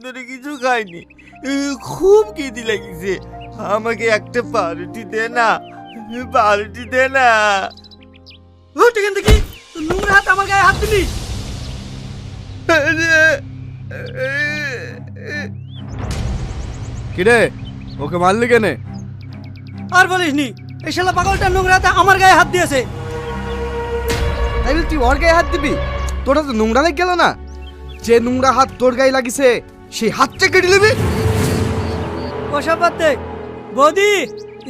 ধরে কিছু খাইনি, খুব খিদে লেগেছে। আমাকে একটা পাউরুটি দে না, পাউরুটি দে না। এখান থেকে নোংরা হাত আমার গায়ে হাত দিলি। কিরে ওকে মারলি কেনে? আর বলিসনি, এই শালা পাগলটা নোংরা হাতে আমার গায়ে হাত দিয়েছে। তাই বলে তুই ওর গায়ে হাত দিবি? তোরা তো নোংরা লেগে গেল না? যে নোংরা হাত তোর গায়ে লাগিছে সেই হাতটা কেটে নিবি। ওসব বাদ দে। বৌদি,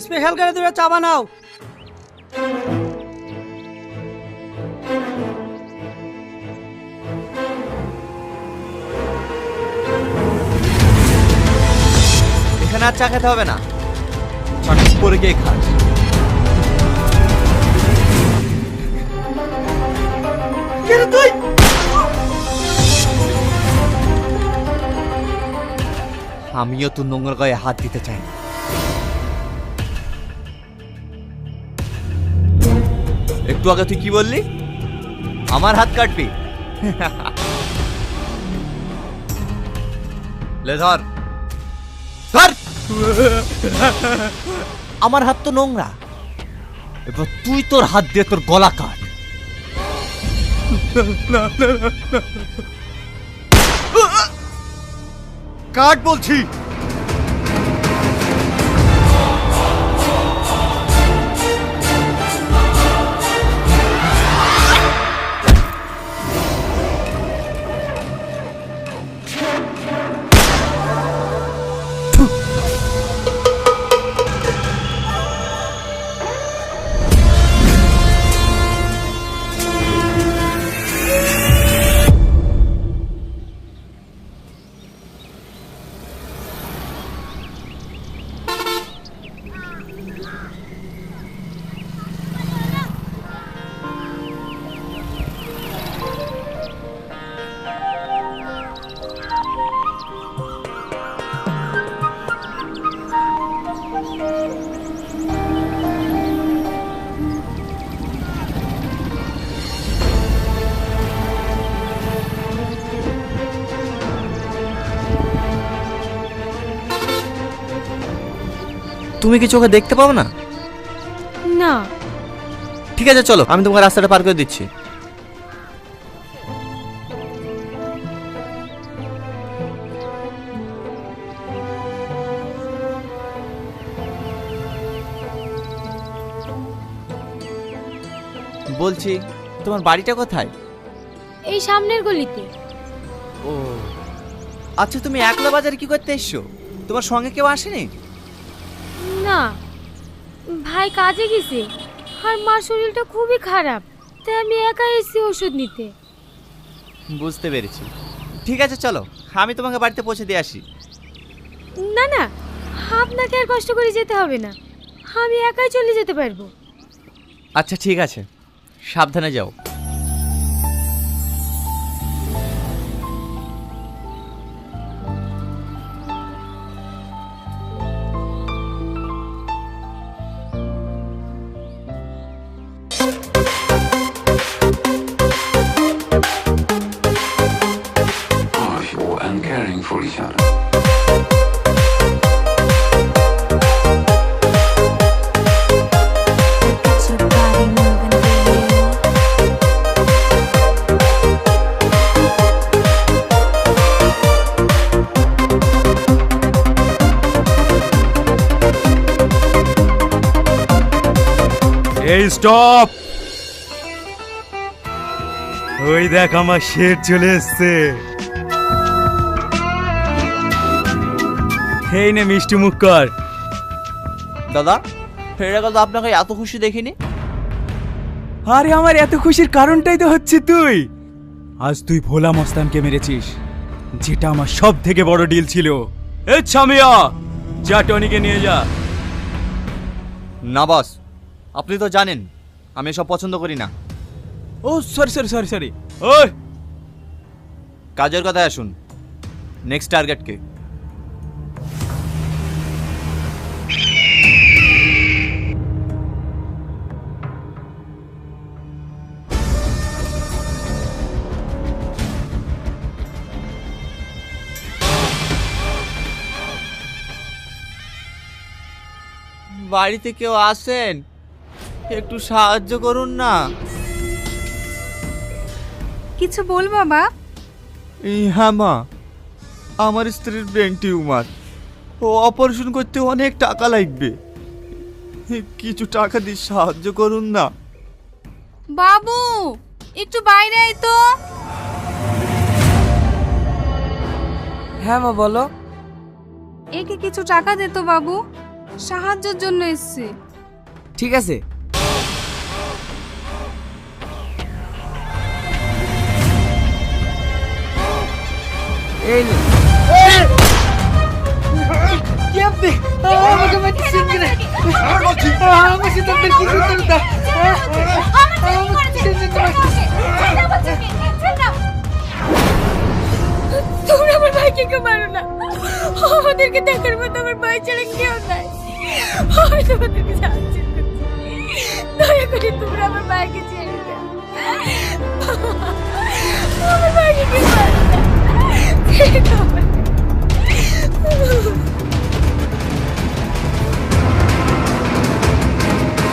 স্পেশাল করে দুটো চা বানাও। এখানে আর চা খেতে হবে না, চট করে গিয়ে খাস। তুই আমিও তোর নোংর গায়ে হাত দিতে চাই না। একটু আগে তুই কি বললি? আমার হাত কাটবি? লে ধর ধর। আমার হাত তো নোংরা, এবার তুই তোর হাত দিয়ে তোর গলা কাট। কাট বলছি। তুমি কি চোখে দেখতে পাও না? না। ঠিক আছে চলো, আমি তোমাকে রাস্তাটা পার করে দিচ্ছি। বলছি তোমার বাড়িটা কোথায়? এই সামনের গলিতে। ও আচ্ছা, তুমি একলা বাজারে কি করতে এসছো? তোমার সঙ্গে কেউ আসেনি? না, ভাই কাজে গেছে আর মার শরীরটা খুবই খারাপ, তাই আমি একা এসেছি ওষুধ নিতে। বুঝতে পেরেছি। ঠিক আছে চলো, আমি তোমাকে বাড়িতে পৌঁছে দিয়ে আসি। না না, আপনাকে আর কষ্ট করে যেতে হবে না, আমি একাই চলে যেতে পারবো। আচ্ছা ঠিক আছে, সাবধানে যাও। Powerful and caring for each other. Get your body moving, baby. এই স্টপ! ওই দেখ আমার শের চলে এসছে। এই নে মিষ্টি মুখ কর। দাদা, এরা তো আপনাকে এত খুশি দেখিনি। আরে আমার এত খুশির কারণটাই তো হচ্ছে তুই। আজ তুই ভোলা মস্তানকে মেরেছিস, যেটা আমার সব থেকে বড় ডিল ছিল। এ ছামিয়া, যা টনিকে নিয়ে যা। না বস, আপনি তো জানেন আমি এসব পছন্দ করি না। ও সরি সরি সরি সরি। ওই কাজের কথায় আসুন। নেক্সট টার্গেট কে? বাড়িতে কেউ আসেন, একটু সাহায্য করুন না। কিছু বল বাবা। হ্যাঁ মা, আমার স্ত্রীর ব্রেন টিউমার, ও অপারেশন করতে অনেক টাকা লাগবে, কিছু টাকা দিয়ে সাহায্য করুন না। বাবু একটু বাইরে আয় তো। হ্যাঁ মা বলো। একে কিছু টাকা দে তো বাবু, সাহায্যের জন্য এসেছে। ঠিক আছে। এই নে। কি আপনি আমাকে মারছেন কেন? আমার সিদ্ধান্তের কি সুন্দর দা। তোমরা আমার ভাইকে কেউ মারো না, আমাদেরকে দেখার মতো আমার ভাই ছাড়া কেউ নাই। আমি তোমাদেরকে সাহায্য করছি, দয়া করে তোমরা আমার ভাইকে ছেড়ে দাও। আমার ভাইকে কেউ মারো না, ছেড়ে দাও আমার